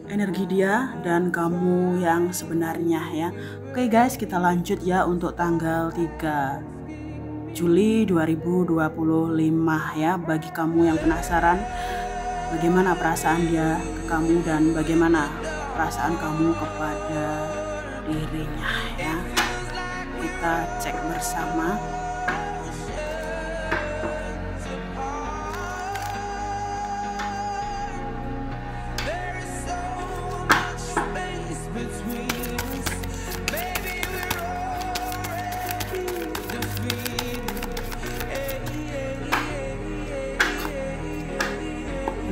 energi dia dan kamu yang sebenarnya ya. Oke guys, kita lanjut ya untuk tanggal 3 Juli 2025 ya. Bagi kamu yang penasaran bagaimana perasaan dia ke kamu dan bagaimana perasaan kamu kepada dirinya ya. Kita cek bersama.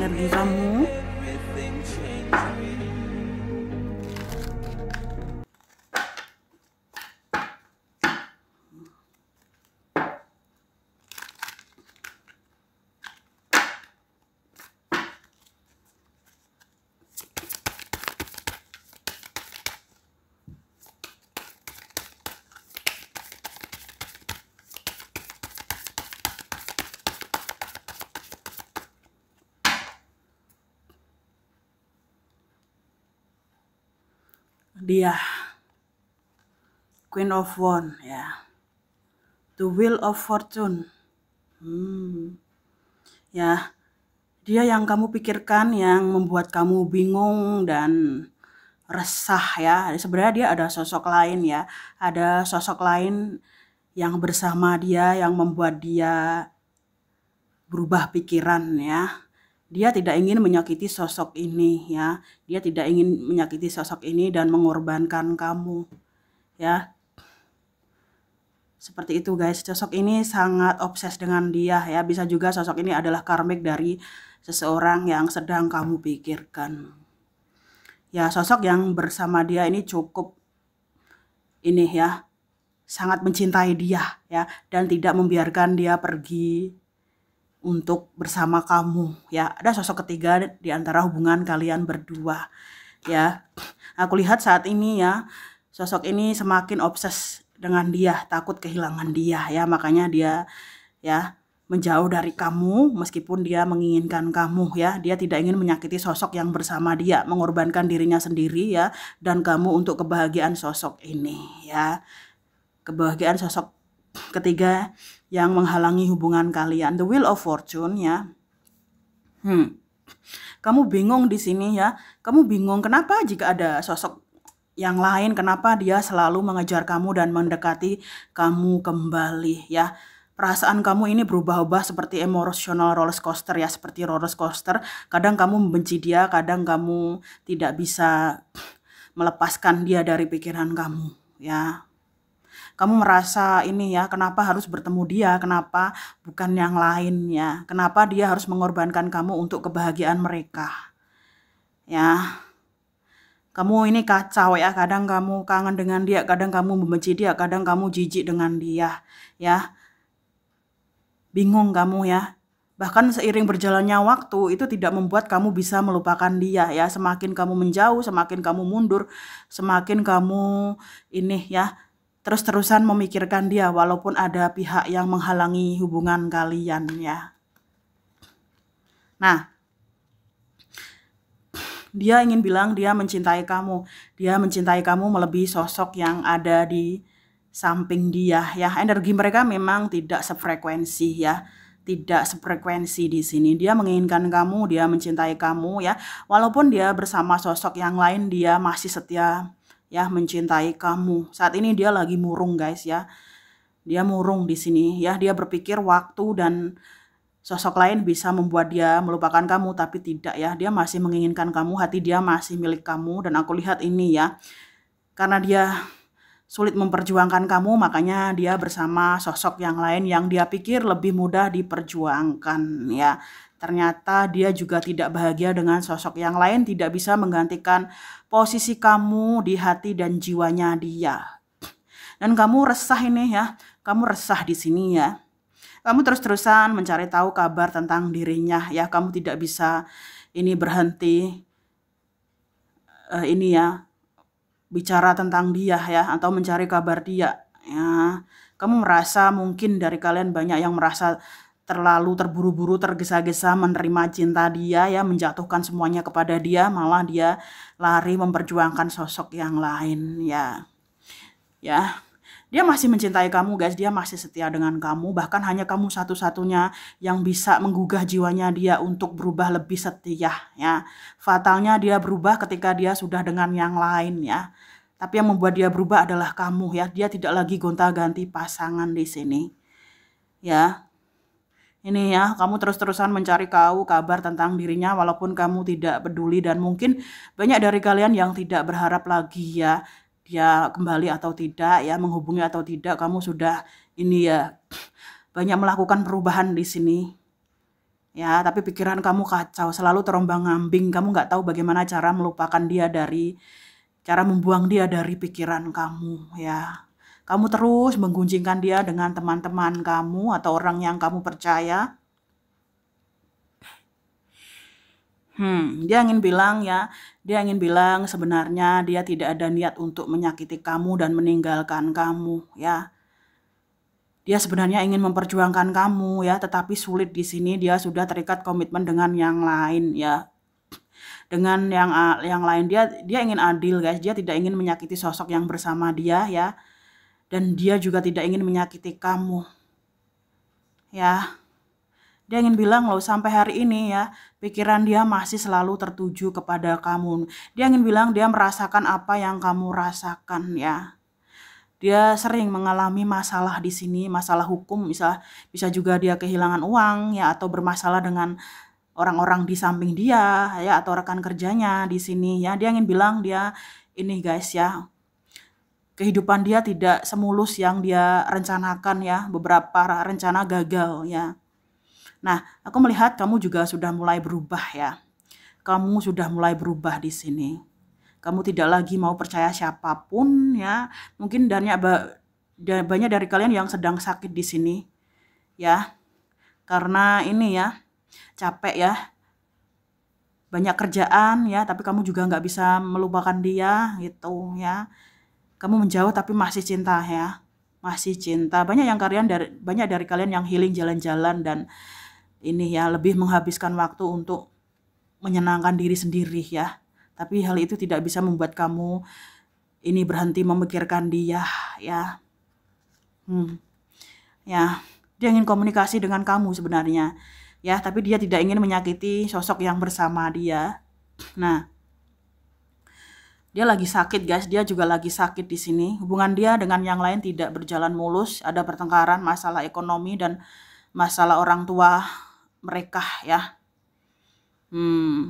Energi kamu dia Queen of Wands ya, The Wheel of Fortune. Ya, dia yang kamu pikirkan, yang membuat kamu bingung dan resah ya. Sebenarnya dia ada sosok lain ya, ada sosok lain yang bersama dia yang membuat dia berubah pikiran ya. Dia tidak ingin menyakiti sosok ini ya. Dia tidak ingin menyakiti sosok ini dan mengorbankan kamu ya. Seperti itu guys, sosok ini sangat obses dengan dia ya. Bisa juga sosok ini adalah karmik dari seseorang yang sedang kamu pikirkan. Ya, sosok yang bersama dia ini cukup ini ya, sangat mencintai dia ya, dan tidak membiarkan dia pergi untuk bersama kamu ya. Ada sosok ketiga di antara hubungan kalian berdua ya. Aku lihat saat ini ya, sosok ini semakin obses dengan dia, takut kehilangan dia ya, makanya dia ya menjauh dari kamu meskipun dia menginginkan kamu ya. Dia tidak ingin menyakiti sosok yang bersama dia, mengorbankan dirinya sendiri ya, dan kamu untuk kebahagiaan sosok ini ya. Kebahagiaan sosok ketiga yang menghalangi hubungan kalian, The Wheel of Fortune ya. Kamu bingung di sini ya. Kamu bingung kenapa jika ada sosok yang lain, kenapa dia selalu mengejar kamu dan mendekati kamu kembali ya. Perasaan kamu ini berubah-ubah seperti emotional roller coaster ya, seperti roller coaster. Kadang kamu membenci dia, kadang kamu tidak bisa melepaskan dia dari pikiran kamu ya. Kamu merasa ini ya, kenapa harus bertemu dia, kenapa bukan yang lain ya, kenapa dia harus mengorbankan kamu untuk kebahagiaan mereka ya. Kamu ini kacau ya, kadang kamu kangen dengan dia, kadang kamu membenci dia, kadang kamu jijik dengan dia ya. Bingung kamu ya. Bahkan seiring berjalannya waktu itu tidak membuat kamu bisa melupakan dia ya. Semakin kamu menjauh, semakin kamu mundur, semakin kamu ini ya, terus-terusan memikirkan dia walaupun ada pihak yang menghalangi hubungan kalian ya. Nah, dia ingin bilang dia mencintai kamu. Dia mencintai kamu melebihi sosok yang ada di samping dia ya. Energi mereka memang tidak sefrekuensi ya. Tidak sefrekuensi di sini. Dia menginginkan kamu, dia mencintai kamu ya. Walaupun dia bersama sosok yang lain, dia masih setia ya mencintai kamu. Saat ini dia lagi murung guys ya. Dia murung di sini ya. Dia berpikir waktu dan sosok lain bisa membuat dia melupakan kamu, tapi tidak ya. Dia masih menginginkan kamu, hati dia masih milik kamu. Dan aku lihat ini ya, karena dia sulit memperjuangkan kamu, makanya dia bersama sosok yang lain yang dia pikir lebih mudah diperjuangkan ya. Ternyata dia juga tidak bahagia dengan sosok yang lain, tidak bisa menggantikan posisi kamu di hati dan jiwanya dia. Dan kamu resah ini ya, kamu resah di sini ya. Kamu terus-terusan mencari tahu kabar tentang dirinya ya. Kamu tidak bisa ini berhenti ini ya, bicara tentang dia ya, atau mencari kabar dia ya. Kamu merasa, mungkin dari kalian banyak yang merasa terlalu terburu-buru, tergesa-gesa menerima cinta dia ya, menjatuhkan semuanya kepada dia, malah dia lari memperjuangkan sosok yang lain ya. Ya, dia masih mencintai kamu guys, dia masih setia dengan kamu, bahkan hanya kamu satu-satunya yang bisa menggugah jiwanya dia untuk berubah lebih setia ya. Fatalnya dia berubah ketika dia sudah dengan yang lain ya. Tapi yang membuat dia berubah adalah kamu ya. Dia tidak lagi gonta-ganti pasangan di sini. Ya. Ini ya, kamu terus-terusan mencari kabar tentang dirinya walaupun kamu tidak peduli dan mungkin banyak dari kalian yang tidak berharap lagi ya dia kembali atau tidak ya, menghubungi atau tidak. Kamu sudah ini ya banyak melakukan perubahan di sini. Ya, tapi pikiran kamu kacau, selalu terombang-ambing. Kamu nggak tahu bagaimana cara melupakan dia cara membuang dia dari pikiran kamu ya. Kamu terus menggunjingkan dia dengan teman-teman kamu atau orang yang kamu percaya. Dia ingin bilang ya, dia ingin bilang sebenarnya dia tidak ada niat untuk menyakiti kamu dan meninggalkan kamu ya. Dia sebenarnya ingin memperjuangkan kamu ya, tetapi sulit di sini dia sudah terikat komitmen dengan yang lain ya. Dengan yang lain dia ingin adil guys, dia tidak ingin menyakiti sosok yang bersama dia ya. Dan dia juga tidak ingin menyakiti kamu. Ya. Dia ingin bilang loh sampai hari ini ya, pikiran dia masih selalu tertuju kepada kamu. Dia ingin bilang dia merasakan apa yang kamu rasakan ya. Dia sering mengalami masalah di sini, masalah hukum, bisa juga dia kehilangan uang ya atau bermasalah dengan orang-orang di samping dia ya atau rekan kerjanya di sini ya. Dia ingin bilang dia ini guys ya, kehidupan dia tidak semulus yang dia rencanakan ya, beberapa rencana gagal ya. Nah, aku melihat kamu juga sudah mulai berubah ya. Kamu sudah mulai berubah di sini. Kamu tidak lagi mau percaya siapapun ya. Mungkin banyak dari kalian yang sedang sakit di sini ya. Karena ini ya, capek ya. Banyak kerjaan ya, tapi kamu juga nggak bisa melupakan dia gitu ya. Kamu menjauh tapi masih cinta ya. Masih cinta. Banyak dari kalian yang healing jalan-jalan dan ini ya lebih menghabiskan waktu untuk menyenangkan diri sendiri ya. Tapi hal itu tidak bisa membuat kamu ini berhenti memikirkan dia ya. Ya, dia ingin komunikasi dengan kamu sebenarnya. Ya, tapi dia tidak ingin menyakiti sosok yang bersama dia. Nah, dia lagi sakit guys, dia juga lagi sakit di sini. Hubungan dia dengan yang lain tidak berjalan mulus, ada pertengkaran, masalah ekonomi dan masalah orang tua mereka ya.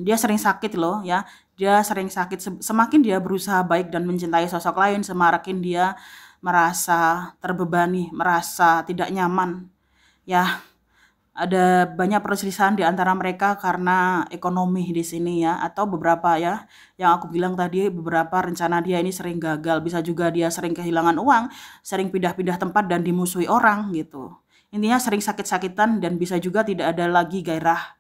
Dia sering sakit loh ya. Dia sering sakit. Semakin dia berusaha baik dan mencintai sosok lain, semakin dia merasa terbebani, merasa tidak nyaman ya. Ada banyak perselisihan di antara mereka karena ekonomi di sini ya, atau beberapa ya yang aku bilang tadi, beberapa rencana dia ini sering gagal. Bisa juga dia sering kehilangan uang, sering pindah-pindah tempat dan dimusuhi orang gitu. Intinya sering sakit-sakitan dan bisa juga tidak ada lagi gairah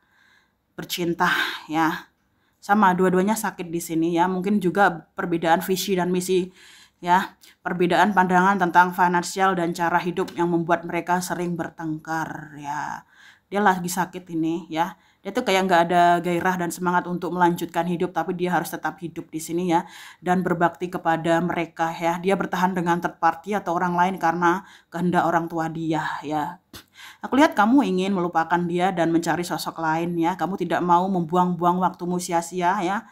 bercinta ya. Sama dua-duanya sakit di sini ya. Mungkin juga perbedaan visi dan misi ya, perbedaan pandangan tentang finansial dan cara hidup yang membuat mereka sering bertengkar ya. Dia lagi sakit ini ya. Dia tuh kayak nggak ada gairah dan semangat untuk melanjutkan hidup, tapi dia harus tetap hidup di sini ya dan berbakti kepada mereka ya. Dia bertahan dengan third party atau orang lain karena kehendak orang tua dia ya. Aku lihat kamu ingin melupakan dia dan mencari sosok lain ya. Kamu tidak mau membuang-buang waktumu sia-sia ya.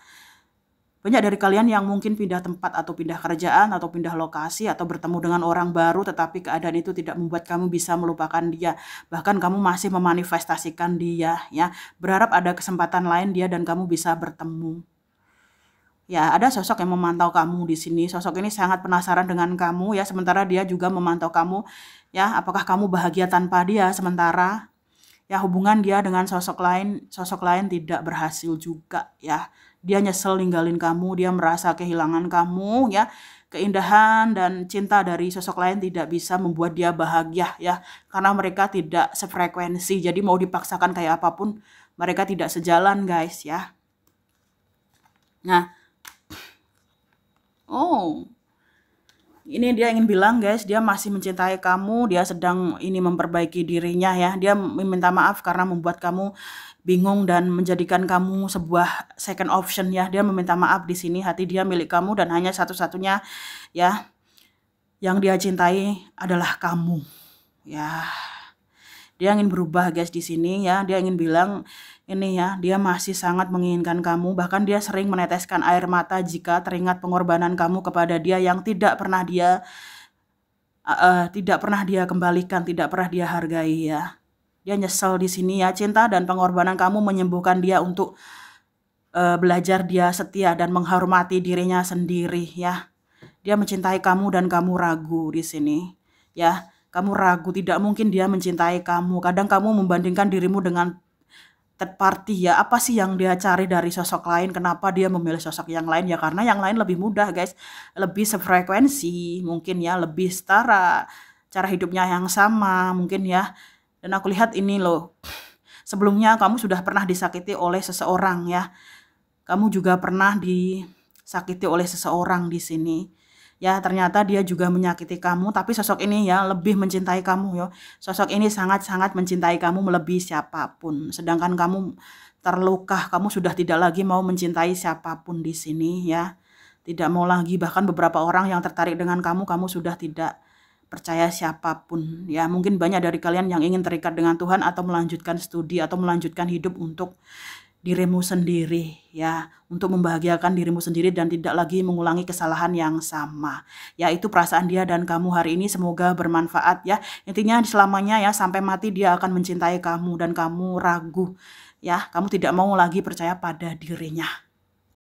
Banyak dari kalian yang mungkin pindah tempat atau pindah kerjaan atau pindah lokasi atau bertemu dengan orang baru, tetapi keadaan itu tidak membuat kamu bisa melupakan dia. Bahkan kamu masih memanifestasikan dia ya. Berharap ada kesempatan lain dia dan kamu bisa bertemu. Ya, ada sosok yang memantau kamu di sini. Sosok ini sangat penasaran dengan kamu ya, sementara dia juga memantau kamu ya. Apakah kamu bahagia tanpa dia sementara? Ya, hubungan dia dengan sosok lain tidak berhasil juga ya. Dia nyesel ninggalin kamu, dia merasa kehilangan kamu ya. Keindahan dan cinta dari sosok lain tidak bisa membuat dia bahagia ya, karena mereka tidak sefrekuensi. Jadi mau dipaksakan kayak apapun, mereka tidak sejalan guys ya. Nah, oh Ini dia ingin bilang guys, dia masih mencintai kamu, dia sedang ini memperbaiki dirinya ya. Dia meminta maaf karena membuat kamu bingung dan menjadikan kamu sebuah second option ya. Dia meminta maaf di sini, hati dia milik kamu dan hanya satu-satunya ya yang dia cintai adalah kamu. Ya. Dia ingin berubah guys di sini ya. Dia ingin bilang ini ya, dia masih sangat menginginkan kamu. Bahkan dia sering meneteskan air mata jika teringat pengorbanan kamu kepada dia yang tidak pernah dia kembalikan, tidak pernah dia hargai ya. Dia nyesel di sini ya. Cinta dan pengorbanan kamu menyembuhkan dia untuk belajar dia setia dan menghormati dirinya sendiri ya. Dia mencintai kamu dan kamu ragu di sini ya. Kamu ragu, tidak mungkin dia mencintai kamu. Kadang kamu membandingkan dirimu dengan third party ya. Apa sih yang dia cari dari sosok lain? Kenapa dia memilih sosok yang lain? Ya karena yang lain lebih mudah guys. Lebih sefrekuensi mungkin ya. Lebih setara. Cara hidupnya yang sama mungkin ya. Dan aku lihat ini loh. Sebelumnya kamu sudah pernah disakiti oleh seseorang ya. Kamu juga pernah disakiti oleh seseorang di sini. Ya ternyata dia juga menyakiti kamu, tapi sosok ini ya lebih mencintai kamu ya. Sosok ini sangat-sangat mencintai kamu melebihi siapapun. Sedangkan kamu terluka, kamu sudah tidak lagi mau mencintai siapapun di sini ya. Tidak mau lagi, bahkan beberapa orang yang tertarik dengan kamu sudah tidak percaya siapapun. Ya mungkin banyak dari kalian yang ingin terikat dengan Tuhan atau melanjutkan studi atau melanjutkan hidup untuk dirimu sendiri ya, untuk membahagiakan dirimu sendiri dan tidak lagi mengulangi kesalahan yang sama. Ya itu perasaan dia dan kamu hari ini, semoga bermanfaat ya. Intinya selamanya ya sampai mati dia akan mencintai kamu dan kamu ragu ya, kamu tidak mau lagi percaya pada dirinya.